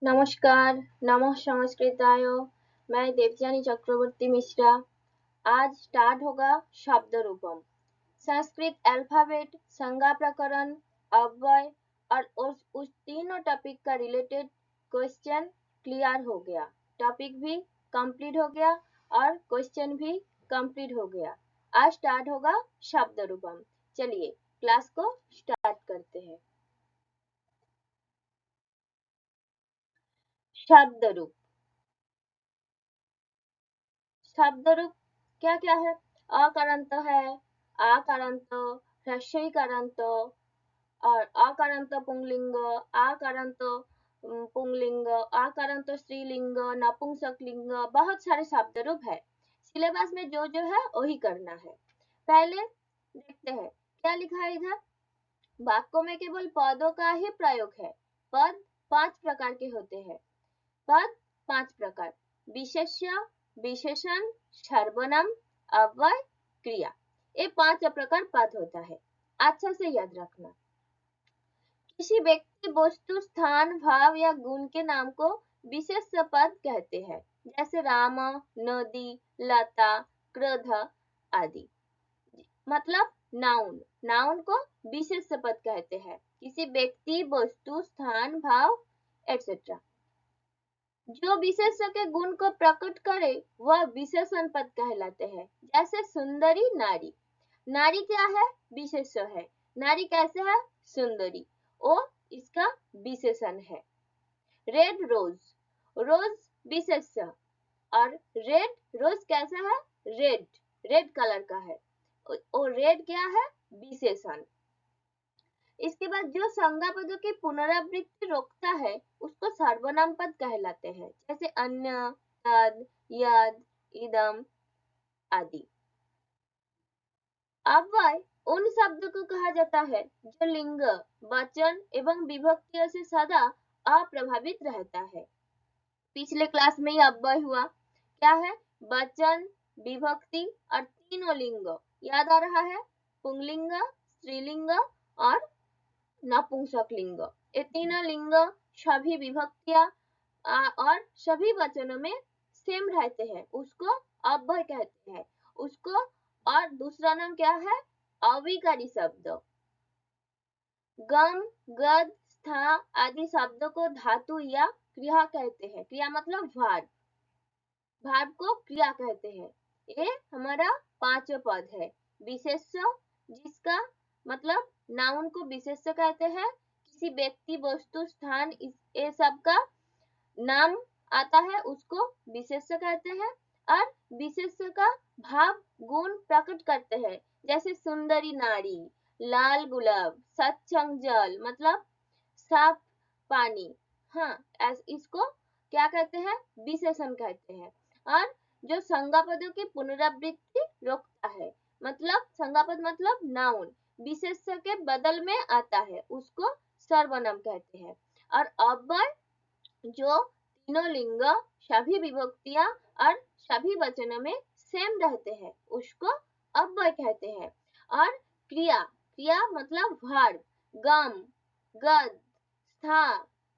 नमस्कार, नमः संस्कृताय। मैं देवयानी चक्रवर्ती मिश्रा। आज स्टार्ट होगा शब्द रूपम। संस्कृत अल्फाबेट, संज्ञा प्रकरण, अव्यय और उस तीनों टॉपिक का रिलेटेड क्वेश्चन क्लियर हो गया। टॉपिक भी कंप्लीट हो गया और क्वेश्चन भी कंप्लीट हो गया। आज स्टार्ट होगा शब्द रूपम। चलिए क्लास को स्टार्ट करते हैं। शब्द रूप। शब्द रूप क्या क्या है? अकारांत है, आकारांत, ह्रस्वईकारांत और अकारांत पुंलिंग, आकारांत पुंलिंग, आकारांत स्त्रीलिंग, नपुंसकलिंग, बहुत सारे शब्द रूप है। सिलेबस में जो जो है वही करना है। पहले देखते हैं क्या लिखा है इधर। वाक्यों में केवल पदों का ही प्रयोग है। पद 5 प्रकार के होते हैं। पद 5 प्रकार: विशेष्य, विशेषण, सर्वनाम, अव्यय, क्रिया। ये 5 प्रकार पद होता है। अच्छा से याद रखना। किसी व्यक्ति, वस्तु, स्थान, भाव या गुण के नाम को विशेष पद कहते हैं, जैसे राम, नदी, लता, क्रोध आदि। मतलब नाउन। नाउन को विशेष पद कहते हैं। किसी व्यक्ति, वस्तु, स्थान, भाव एक्सेट्रा जो विशेष्य के गुण को प्रकट करे वह विशेषण पद कहलाते हैं। जैसे सुंदरी नारी। नारी क्या है? विशेष्य है। नारी कैसे है? सुंदरी। वो इसका विशेषण है। Red rose. रोज विशेष्य और रेड रोज कैसा है? रेड। रेड कलर का है। और रेड क्या है? विशेषण। इसके बाद जो संज्ञा पदों की पुनरावृत्ति रोकता है उसको सर्वनाम पद कहलाते हैं, जैसे अन्य, तद, यद, इदम आदि। अव्यय उन शब्दों को कहा जाता है जो लिंग, वचन एवं विभक्तियों से सदा अप्रभावित रहता है। पिछले क्लास में ही अव्यय हुआ। क्या है? वचन, विभक्ति और तीनों लिंग याद आ रहा है। पुंलिंग, स्त्रीलिंग और नपुंसकलिंग। ये तीनों लिंग सभी विभक्तियां और सभी वचनों में सेम रहते हैं, उसको अव्यय कहते हैं। उसको और दूसरा नाम क्या है? अविकारी शब्द। गम, गद, स्था आदि शब्दों को धातु या क्रिया कहते हैं। क्रिया मतलब भार्ब। भार्ब को क्रिया कहते हैं। ये हमारा 5 पद है। विशेष्य, जिसका मतलब नाउन को विशेष्य कहते हैं। किसी व्यक्ति, वस्तु, स्थान ये सब का नाम आता है उसको विशेष्य कहते हैं। और विशेष्य का भाव गुण प्रकट करते हैं, जैसे सुंदरी नारी, लाल गुलाब, सत्संग जल मतलब साफ पानी। हाँ, इसको क्या कहते हैं? विशेषण कहते हैं। और जो संज्ञा पदों की पुनरावृत्ति रोकता है, मतलब संज्ञा पद मतलब नाउन विशेष्य के बदल में आता है, उसको सर्वनाम कहते हैं। और अव्यय जो तीनों लिंग, सभी विभक्तियां और सभी वचनों में सेम रहते हैं, उसको अव्यय कहते हैं। और क्रिया, क्रिया मतलब वर्ब, गम, गद, स्था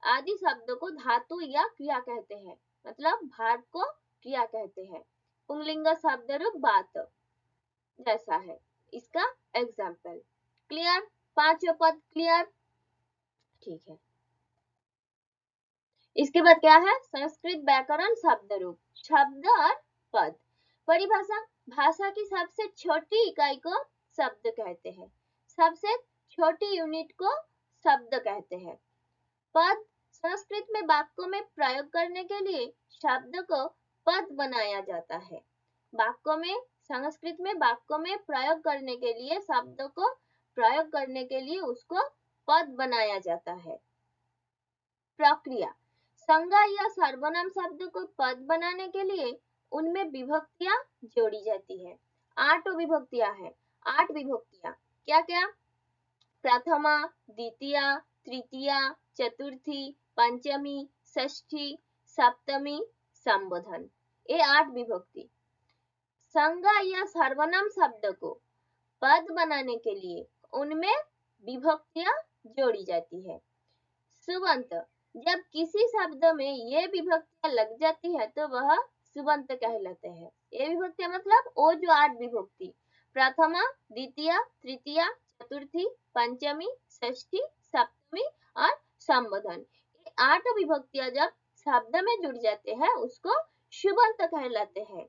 आदि शब्दों को धातु या क्रिया कहते हैं, मतलब वर्ब को क्रिया कहते हैं। पुंलिंग शब्द रूप बात जैसा है। इसका एग्जाम्पल क्लियर। 5 पद क्लियर। ठीक है। इसके बाद क्या है? संस्कृत व्याकरण शब्द रूप। शब्द और पद। परिभाषा: भाषा की सबसे छोटी इकाई को शब्द कहते हैं। सबसे छोटी यूनिट को शब्द कहते हैं। पद: संस्कृत में वाक्यों में प्रयोग करने के लिए शब्द को पद बनाया जाता है। वाक्यों में, संस्कृत में वाक्यों में प्रयोग करने के लिए शब्द को प्रयोग करने के लिए उसको पद बनाया जाता है। प्रक्रिया: संज्ञा या सर्वनाम शब्द को पद बनाने के लिए उनमें विभक्तियां जोड़ी जाती है। 8 विभक्तियां हैं। 8 विभक्तियां क्या क्या? प्रथमा, द्वितीया, तृतीया, चतुर्थी, पंचमी, षष्ठी, सप्तमी, संबोधन। ये 8 विभक्ति। संज्ञा या सर्वनाम शब्द को पद बनाने के लिए उनमें विभक्तियां जोड़ी जाती है। सुबंत: जब किसी शब्द में ये विभक्तियां लग जाती है तो वह सुबंत कहलाते हैं। ये विभक्तियां मतलब वो जो 8 विभक्ति, प्रथमा, द्वितीय, तृतीय, चतुर्थी, पंचमी, षष्ठी, सप्तमी और संबोधन, ये 8 विभक्तियां जब शब्द में जुड़ जाते हैं उसको शुबंत कहलाते हैं।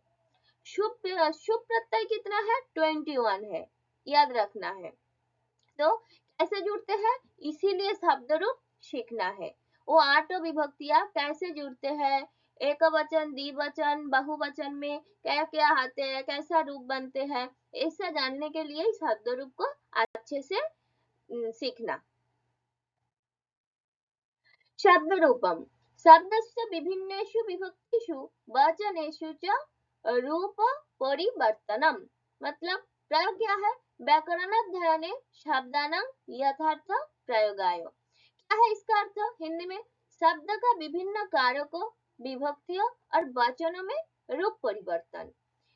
शुभ शुभ प्रत्यय कितना है? 21 है, याद रखना है। तो कैसे जुड़ते हैं, इसीलिए शब्द रूप सीखना है। वो 8 विभक्तियां कैसे जुड़ते हैं, एक वचन, द्विवचन, बहुवचन में क्या क्या आते हैं, कैसा रूप बनते हैं, ऐसा जानने के लिए शब्द रूप को अच्छे से सीखना। शब्द रूपम, शब्दस्य विभिन्नेषु विभक्तिषु वचनेषु च रूप परिवर्तनम, मतलब प्रयोग क्या है, व्याकरणाध्ययने शब्दानां यथार्थ प्रयोगाय। क्या है इसका अर्थ हिंदी में, शब्द का विभिन्न कारकों, विभक्तियों और वचनों में रूप परिवर्तन,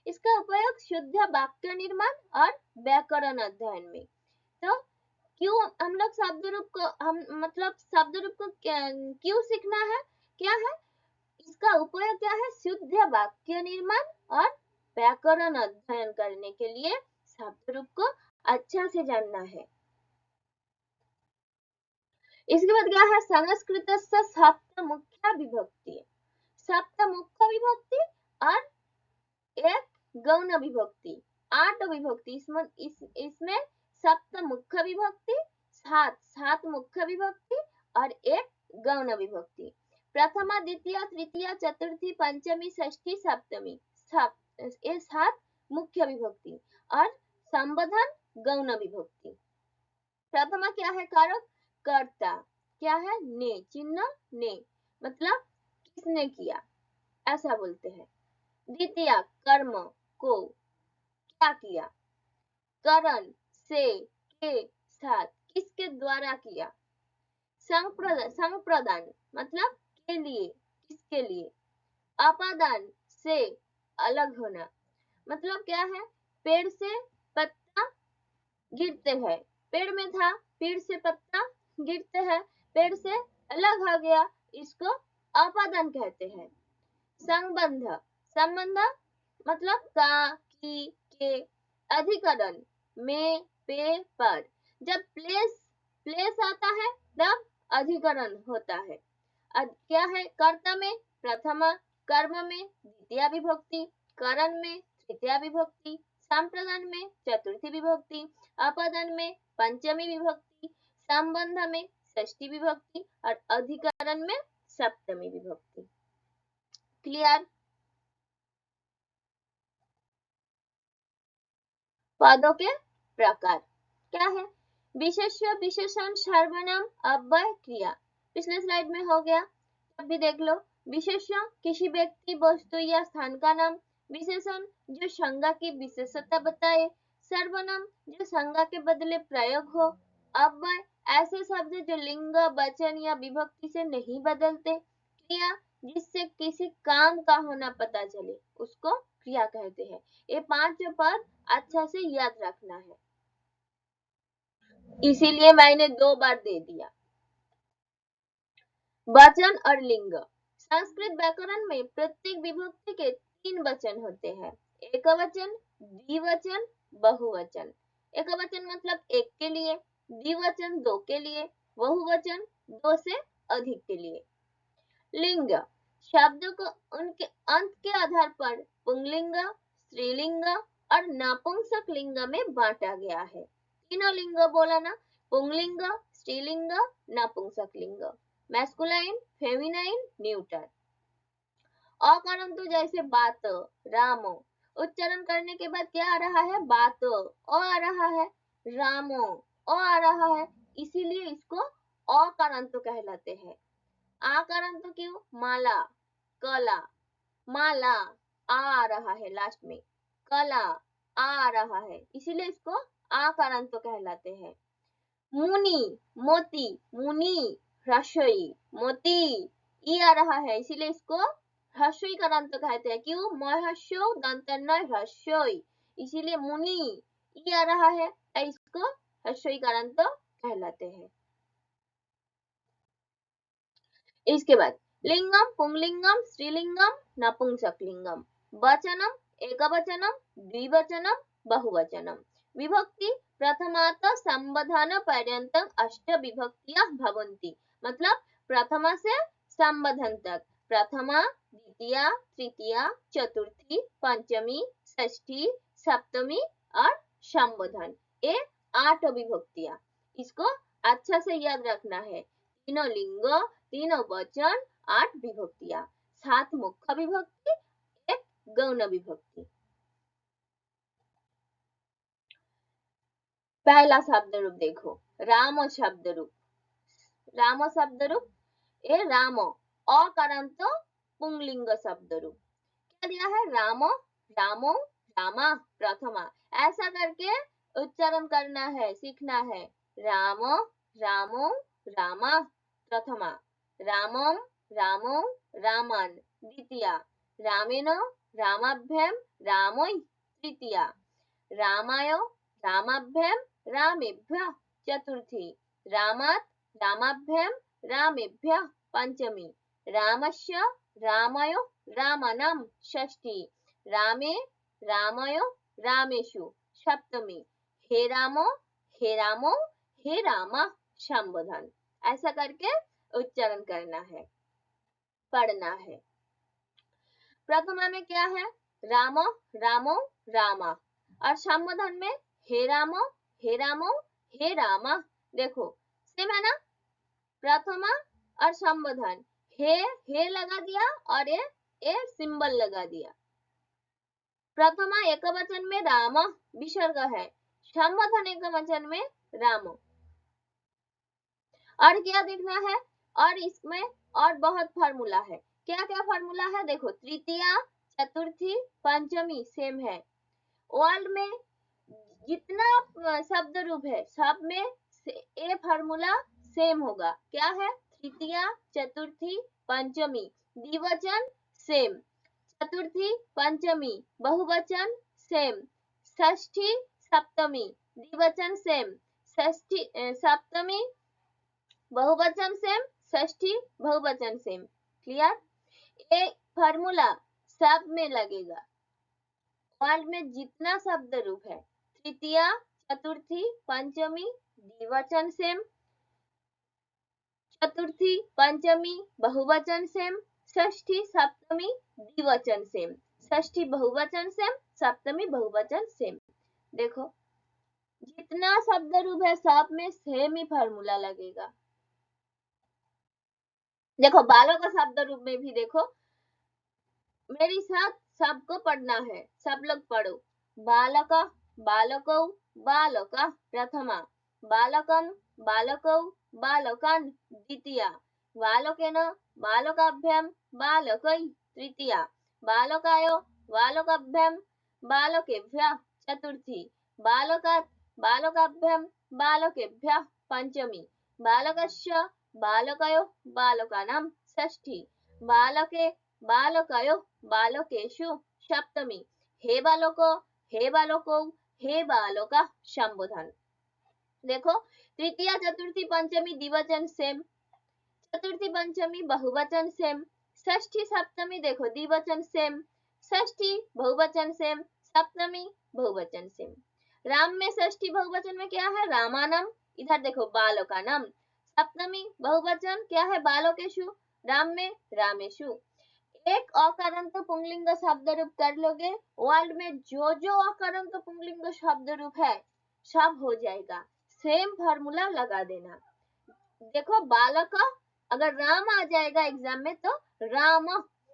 इसका उपयोग शुद्ध वाक्य निर्माण और व्याकरण अध्ययन में। तो क्यों हम लोग शब्द रूप को हम मतलब शब्द रूप को क्यों सीखना है, क्या है इसका उपयोग, क्या है शुद्ध वाक्य निर्माण और व्याकरण अध्ययन करने के लिए शब्द रूप को अच्छा से जानना है। इसके बाद क्या है, संस्कृत सप्त मुख्य विभक्ति, सप्त मुख्य विभक्ति और एक गौण विभक्ति, 8 विभक्ति, इसमें सप्त मुख्य विभक्ति, सात मुख्य विभक्ति और एक गौण विभक्ति। प्रथमा, द्वितीय, तृतीय, चतुर्थी, पंचमी, षष्ठी, सप्तमी, ये 7 मुख्य विभक्ति और संबोधन गौण विभक्ति। प्रथमा क्या है, कारक, कर्ता, क्या है ने, चिन्ह ने, मतलब किसने किया, ऐसा बोलते हैं। द्वितीय, कर्म, को, क्या किया, करण, से, के साथ, किसके द्वारा किया। संप्रदान, मतलब के लिए, किसके लिए। अपादान, से अलग होना, मतलब क्या है, पेड़ से पत्ता गिरते हैं, पेड़ में था, पेड़ से पत्ता गिरते हैं, पेड़ से अलग हो गया, इसको अपादान कहते हैं। संबंध, संबंध मतलब का, की, के, अधिकरण, में, पे, पर, जब प्लेस आता है तब अधिकरण होता है। क्या है, कर्ता में प्रथमा, कर्म में द्वितीय विभक्ति, करण में तृतीय विभक्ति, संप्रदान में चतुर्थी विभक्ति, अपादान में पंचमी विभक्ति, संबंध में षष्ठी विभक्ति और अधिकरण में सप्तमी विभक्ति। क्लियर। पदों के प्रकार क्या है, विशेष्य, विशेषण, सर्वनाम, अव्यय, क्रिया, पिछले स्लाइड में हो गया, अब भी देख लो। विशेष्य किसी व्यक्ति, वस्तु या स्थान का नाम, विशेषण जो संज्ञा की विशेषता बताए, सर्वनाम जो संज्ञा के बदले प्रयोग हो, अव्यय ऐसे शब्द जो लिंग, वचन या विभक्ति से नहीं बदलते, क्रिया जिससे किसी काम का होना पता चले उसको क्रिया कहते हैं। ये 5 पद अच्छा से याद रखना है, इसीलिए मैंने 2 बार दे दिया। वचन और लिंग, संस्कृत व्याकरण में प्रत्येक विभक्ति के 3 वचन होते हैं, एक वचन, द्विवचन, बहुवचन। एक वचन मतलब एक के लिए, द्विवचन 2 के लिए, बहुवचन 2 से अधिक के लिए। लिंग शब्द को उनके अंत के आधार पर पुंगलिंग, स्त्रीलिंग और नपुंसक लिंग में बांटा गया है। तीनों लिंग बोला ना, पुंगलिंग, स्त्रीलिंग, नपुंसक लिंग, मैस्कुलाइन, फेमिनाइन, न्यूटर। अकरंतु जैसे बात, राम, उच्चारण करने के बाद क्या आ रहा है, बात, ओ आ रहा है, रामो, ओ आ रहा है, इसीलिए इसको अकरंतु कहलाते हैं। आकरंतु क्यों, माला, कला, माला आ रहा है लास्ट में, कला आ रहा है, इसीलिए इसको आकरंतु कहलाते हैं। मुनि, मोती, मुनि, ह्रस्वई, मोती ई आ रहा है, इसीलिए इसको ह्रस्वई करांत कहते हैं। क्यों, महस्यो दंतन ह्रस्वई, इसीलिए मुनि ई आ रहा है, इसको ह्रस्वई करांत कहलाते हैं। इसके बाद लिंगम, पुंलिंगम, स्त्रीलिंगम, नपुंसकलिंगम, वचनम, एकवचनम, द्विवचनम, बहुवचनम। विभक्ति प्रथमात संबोधन पर्यंतं अष्ट विभक्तियां भवन्ति। मतलब प्रथमा से संबोधन तक प्रथमा, द्वितीया, तृतीया, चतुर्थी, पंचमी, षष्ठी, सप्तमी और संबोधन, ये 8 विभक्तियां। इसको अच्छा से याद रखना है। तीनों लिंग, तीनों वचन, 8 विभक्तियां, 7 मुख्य विभक्ति, 1 गौण विभक्ति। पहला शब्द रूप देखो, राम शब्द रूप। राम शब्द रूप, ये राम अकारांत पुंलिंग शब्द रूप। क्या दिया है? राम, रामो, रामा, प्रथमा। ऐसा करके उच्चारण करना है, सीखना है। राम, रामो, रामा, प्रथमा। रामम, रामो, रामन, द्वितीया। रामेण, रामाभ्याम, रामोई, तृतीया। रामाय, रामाभ्याम, रामेभ्यः, चतुर्थी। रामात्, रामाभ्याम, रामेभ्यः, पंचमी। रामस्य, रामयो, रामानां, षष्ठी। रामे, रामयो, रामेषु, सप्तमी। हे रामो, हे रामो, हे रामा, संबोधन। ऐसा करके उच्चारण करना है, पढ़ना है। प्रथमा में क्या है? राम, रामो, रामा। और संबोधन में हे रामो, हे रामो, हे रामा। देखो सेम है ना? प्रथमा और संबोधन, हे लगा दिया और ए सिंबल लगा दिया। प्रथमा एकवचन में राम विसर्ग है, संबोधन एकवचन में राम। और क्या देखना है? और इसमें और बहुत फार्मूला है। क्या क्या फार्मूला है? देखो तृतीया, चतुर्थी, पंचमी सेम है। वर्ल्ड में जितना शब्द रूप है सब में ये फार्मूला सेम होगा। क्या है? तृतीया, चतुर्थी, पंचमी, द्विवचन सेम, चतुर्थी, पंचमी, बहुवचन सेम, षष्ठी, सप्तमी, द्विवचन सेम, षष्ठी सप्तमी, बहुवचन सेम, षष्ठी, बहुवचन सेम। क्लियर? ये फार्मूला सब में लगेगा। वर्ल्ड में जितना शब्द रूप है, तृतीया, चतुर्थी, पंचमी, द्विवचन सेम, चतुर्थी, पंचमी, बहुवचन सेम, षष्ठी, सप्तमी, द्विवचन सेम, षष्ठी बहुवचन सेम, सप्तमी बहुवचन सेम। देखो जितना शब्द रूप है सब में सेम ही फार्मूला लगेगा। देखो बालों का शब्द रूप में भी देखो, मेरे साथ सबको पढ़ना है, सब लोग पढ़ो। बालक, बालकौ, बालका, प्रथमा। बालकं, बालकौ, बालकान्, द्वितीया। बालकेन, बालकाभ्यां, बालकै, तृतीया। बालकाय, बालकाभ्यां, बालकेभ्यः, चतुर्थी। बालकात्, बालकाभ्यां, बालकेभ्यः, पंचमी। बालकस्य, बालकयोः, बालकानां, षष्ठी। बालके, बालकयोः, बालकेषु, सप्तमी। हे बालको, हे बालको, हे बालका, संबोधन। देखो तृतीया, चतुर्थी, पंचमी द्विवचन सेम, चतुर्थी पंचमी बहुवचन सेम, षष्ठी सप्तमी देखो द्विवचन सेम, षष्ठी बहुवचन सेम, सप्तमी बहुवचन सेम। राम में षष्ठी बहुवचन में क्या है? रामानम। इधर देखो बालकानम। सप्तमी बहुवचन क्या है? बालकेषु। राम में रामेषु। एक अकारांत पुंलिंग शब्द रूप कर लोगे, वर्ल्ड में जो जो अकारांत पुंलिंग शब्द रूप है सब हो जाएगा। सेम फार्मूला लगा देना। देखो बालक, अगर राम आ जाएगा एग्जाम में तो राम।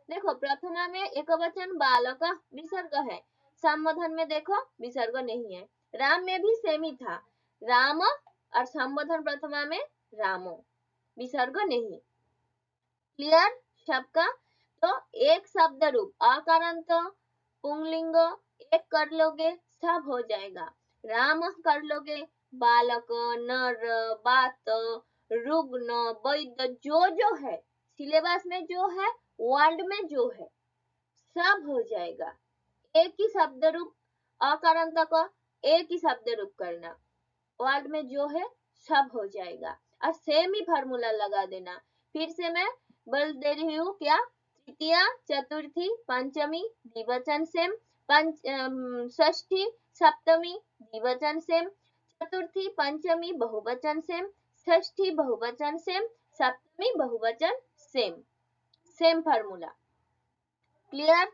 देखो प्रथमा में एकवचन बालक विसर्ग है, संबोधन में देखो विसर्ग नहीं है। राम में भी सेम ही था, राम और संबोधन प्रथमा में रामो, विसर्ग नहीं। क्लियर सबका? तो एक शब्द रूप अकारांत पुंलिंग एक कर लोगे सब हो जाएगा। राम कर लोगे, बालक, नर, बात, रुग्ण, वैद्य, जो है सिलेबस में जो है, वर्ल्ड में जो है सब हो जाएगा। एक ही शब्द रूप अकारांत का एक ही शब्द रूप करना, वर्ल्ड में जो है सब हो जाएगा। और सेम ही फार्मूला लगा देना। फिर से मैं बोल दे रही हूँ क्या, तृतीया, चतुर्थी, पंचमी द्विवचन सेम, षष्ठी, सप्तमी द्विवचन सेम, चतुर्थी पंचमी बहुवचन सेम, षष्ठी बहुवचन सेम, सप्तमी बहुवचन सेम, सेम फार्मूला। क्लियर?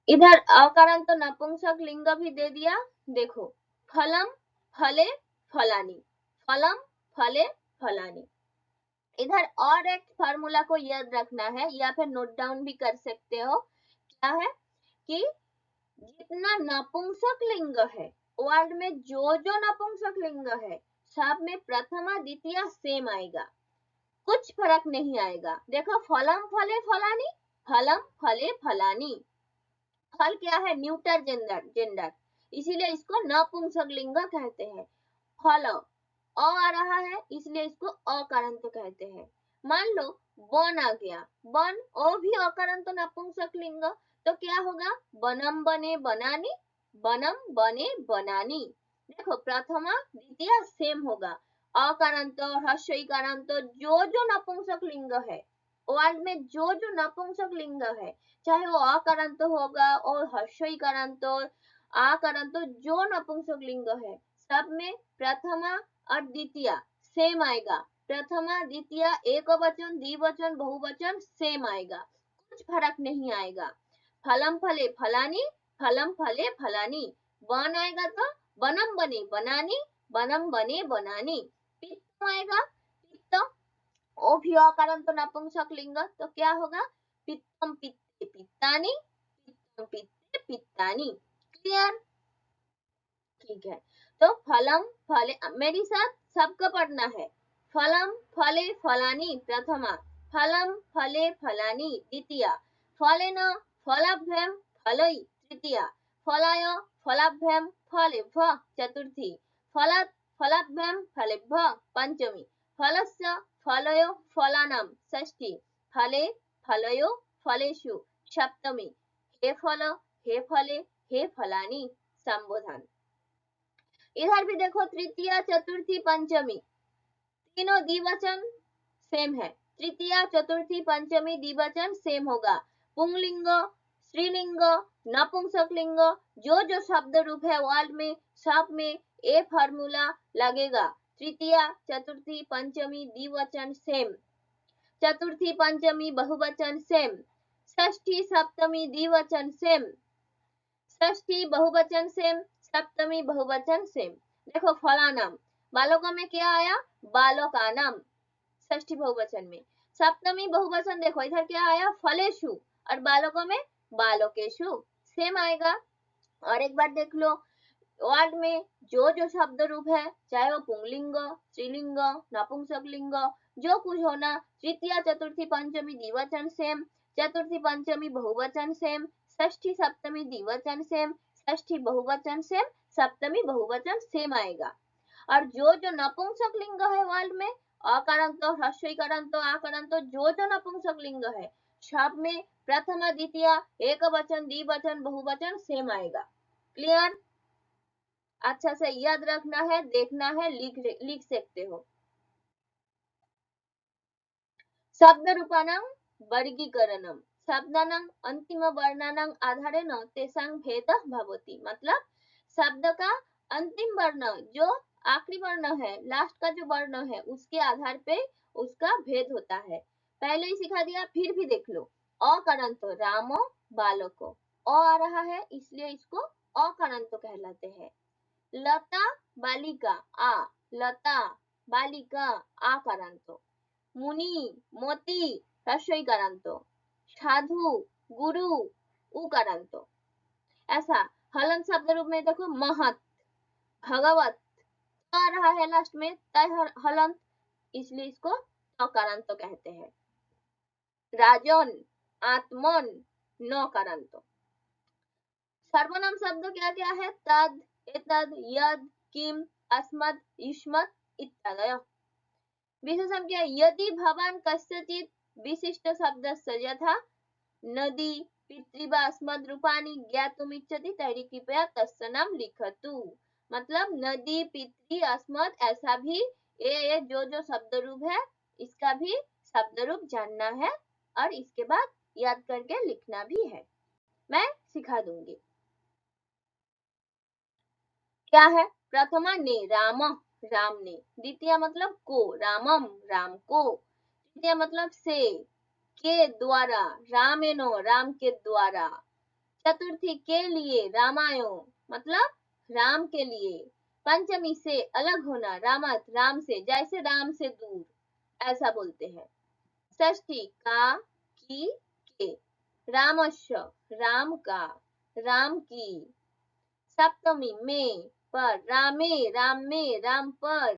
इधर अकारांत नपुंसक लिंग भी दे दिया। देखो, फलम, फले, फलानी, फलम, फले, फलानी। इधर और एक फार्मूला को याद रखना है या फिर नोट डाउन भी कर सकते हो। क्या है कि जितना नपुंसक लिंग है, वर्ड में जो नपुंसक लिंग है, सब में प्रथमा द्वितीय सेम आएगा, कुछ फर्क नहीं आएगा। देखो, फलम, फले, फलानी, फलम, फले, फलानी। फल क्या है, न्यूटर जेंडर, इसीलिए इसको नपुंसक लिंग कहते हैं। फल अ आ रहा है, इसलिए इसको अकारांत कहते हैं। मान लो बन आ गया, बन ओ भी अकारांत नपुंसक लिंग, तो क्या होगा, बनम, बने, बनानी, बनम, बने, बनानी। देखो, प्रथमा द्वितीय सेम होगा। अकारांत, ह्रस्व इकारांत, जो नपुंसक लिंग है, वर्ड में जो नपुंसक लिंग है, चाहे वो अकारांत होगा और ह्रस्व इकारांत, आकारांत, जो नपुंसक लिंग है, सब में प्रथमा और द्वितीय सेम आएगा। प्रथमा द्वितीय एक वचन, द्विवचन, बहुवचन सेम आएगा, कुछ फर्क नहीं आएगा। फलम, फले, फलानी, फलम, फले, फलानी। बन आएगा तो बनम, बने, बनानी, बनम, बने, बनानी। पित्त आएगा, पित्त ओ भी अकारांत नपुंसक लिंग, तो क्या होगा, पित्तम, पित्ते, पित्तानी, पित्तम, पित्ते, पित्तानी। क्लियर? ठीक है, तो फलम, फले, मेरी साथ सबको पढ़ना है। फलम, फले, फलानी प्रथमा, फलम, फले, फलानी द्वितीया, फलेन, फलाभ्यम, फलई तृतीया, फलाय, फलाभ्यम, फलेभ्य चतुर्थी, फलात्, फलाभ्यम, फलेभ्य पंचमी, फलस्य, फलयो, फलानां षष्ठी, फले, फलयो, फलेषु सप्तमी। हे फल, हे फले, हे फलानी संबोधन। इधर भी देखो, तृतीया, चतुर्थी, पंचमी तीनों द्विवचन सेम है। तृतीया, चतुर्थी, पंचमी द्विवचन सेम होगा। पुंगलिंग, स्त्रीलिंग, नपुंसक लिंग, जो शब्द रूप है वर्ड में, सब में ए फार्मूला लगेगा। तृतीया, चतुर्थी, पंचमी द्विवचन सेम, चतुर्थी, पंचमी बहुवचन सेम, षष्ठी, सप्तमी द्विवचन सेम, षष्ठी बहुवचन सेम, सप्तमी बहुवचन सेम। देखो, फलानाम, बालकों में क्या आया, बालों का नाम, षष्ठी बहुवचन में। सप्तमी बहुवचन देखो, इधर क्या आया, फलेशु, और बालकों में बालोकेशु, सेम आएगा। और एक बार देख लो, वर्ड में जो शब्द रूप है, चाहे वो पुंगलिंग, स्त्रीलिंग, नपुंसक लिंग, जो कुछ होना, तृतीया, चतुर्थी, पंचमी द्विवचन सेम, चतुर्थी, पंचमी बहुवचन सेम, षष्ठी, सप्तमी द्विवचन सेम, षष्ठी बहुवचन सेम, सप्तमी बहुवचन सेम आएगा। और जो नपुंसक लिंग है वर्ड में, अकारांत, ह्रस्व इकारांत, आकारांत, जो नपुंसक लिंग है, सब में प्रथमा द्वितीय एक वचन, द्विवचन, बहुवचन सेम आएगा। क्लियर? अच्छा से याद रखना है, देखना है, लिख सकते हो। शब्द रूपानां वर्गीकरणम, शब्दानां अंतिम वर्णानां आधारेण तेषां भेदः भवति। मतलब शब्द का अंतिम वर्ण, जो आखिरी वर्ण है, लास्ट का जो वर्ण है, उसके आधार पे उसका भेद होता है। पहले ही सिखा दिया, फिर भी देख लो। अकारांत, रामो बालको, अ आ रहा है, इसलिए इसको अकारांत कहलाते हैं। लता, बालिका, आ, लता, बालिका, आकारांत। मुनि, मोती, ह्रस्व इकारांत। साधु, गुरु, उकारांत। ऐसा हलन शब्द रूप में देखो, महत, भगवत, आ रहा है लास्ट में, तय हलंत, इसलिए इसको अकारांत कहते हैं। राजन, आत्मन, नकारांत। सर्वनाम शब्द क्या क्या है, तद, एतद, यद, किम, अस्मद, युष्मत् इत्यादय। विशेषण क्या, यदि भवान कस्यचित् विशिष्ट शब्दस्य यथा नदी, पितृ वा अस्मद् रूपाणि ज्ञातुमिच्छति तर्हि कृपया तस्य नाम लिखतु। मतलब नदी, पितरी, अस्मत्, ऐसा भी ये जो शब्द रूप है इसका भी शब्द रूप जानना है और इसके बाद याद करके लिखना भी है। मैं सिखा दूंगी। क्या है? प्रथमा ने, राम, राम ने। द्वितीय मतलब को, रामम, राम को। तृतीय मतलब से, के द्वारा, रामेनो, राम के द्वारा। चतुर्थी के लिए, रामायो, मतलब राम के लिए। पंचमी से, अलग होना, रामत, राम से, जैसे राम से दूर, ऐसा बोलते हैं। षष्ठी का, की, के। रामस्य, राम का, राम की। सप्तमी में, पर, रामे, राम में, राम पर,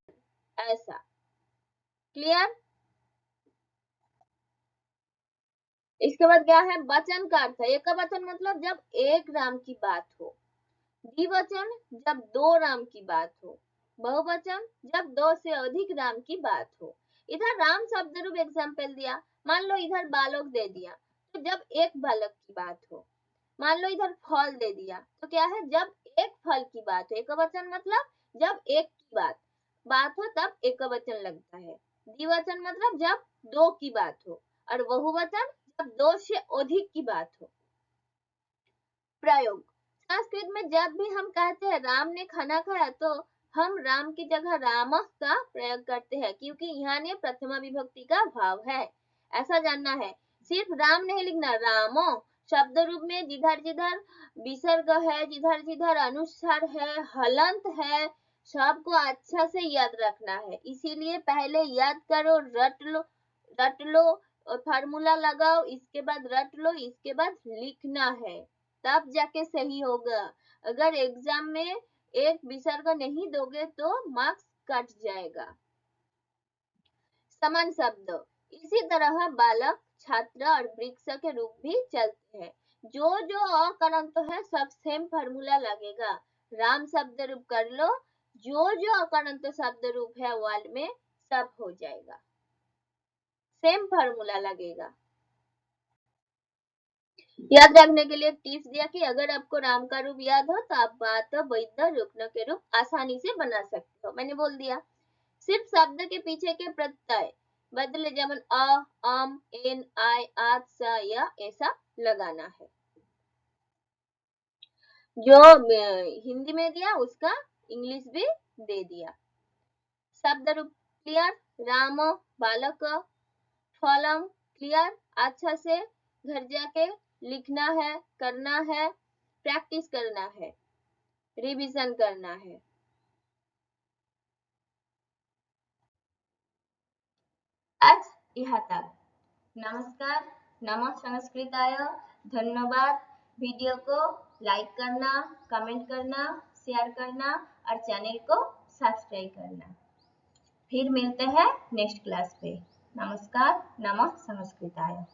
ऐसा। क्लियर? इसके बाद क्या है? वचन का अर्थ है। एक वचन मतलब जब एक राम की बात हो। द्विवचन जब दो राम की बात हो। बहुवचन जब दो से अधिक राम की बात हो। इधर राम शब्द रूप एग्जाम्पल दिया, मान लो इधर बालक दे दिया तो जब एक बालक की बात हो। मान लो इधर फल दे दिया तो क्या है? जब एक फल की बात हो। एक वचन मतलब जब एक की बात हो तब एक वचन लगता है। द्विवचन मतलब जब दो की बात हो और बहुवचन जब दो से अधिक की बात हो। प्रयोग। संस्कृत में जब भी हम कहते हैं राम ने खाना खाया तो हम राम की जगह रामः का प्रयोग करते हैं क्योंकि यहाँ ने प्रथमा विभक्ति का भाव है। ऐसा जानना है। सिर्फ राम नहीं लिखना, रामो शब्द रूप में जिधर जिधर विसर्ग है, जिधर जिधर अनुस्वार है, हलंत है, सबको अच्छा से याद रखना है। इसीलिए पहले याद करो, रट लो, फार्मूला लगाओ, इसके बाद रट लो, इसके बाद लिखना है, तब जाके सही होगा। अगर एग्जाम में एक विसर्ग नहीं दोगे तो मार्क्स कट जाएगा। समान शब्द। इसी तरह बालक, छात्र और वृक्ष के रूप भी चलते हैं। जो जो अकरंत है सब सेम फार्मूला लगेगा। राम शब्द रूप कर लो, जो जो अकरंत शब्द रूप है वर्ड में सब हो जाएगा, सेम फार्मूला लगेगा। याद रखने के लिए टिप्स दिया कि अगर आपको राम का रूप याद हो तो आप बात वैध रुग्ण के रूप आसानी से बना सकते हो। मैंने बोल दिया। सिर्फ शब्द के पीछे के प्रत्यय बदले, जमन अ, अम, एन, आय, आत, स, या ऐसा लगाना है। जो हिंदी में दिया उसका इंग्लिश भी दे दिया। शब्द रूप क्लियर? राम, बालक, फलम क्लियर? अच्छा से घर जाके लिखना है, करना है, प्रैक्टिस करना है, रिवीजन करना है। आज यहाँ तक। नमस्कार, नमः संस्कृताय, धन्यवाद। वीडियो को लाइक करना, कमेंट करना, शेयर करना और चैनल को सब्सक्राइब करना। फिर मिलते हैं नेक्स्ट क्लास पे। नमस्कार, नमः संस्कृताय।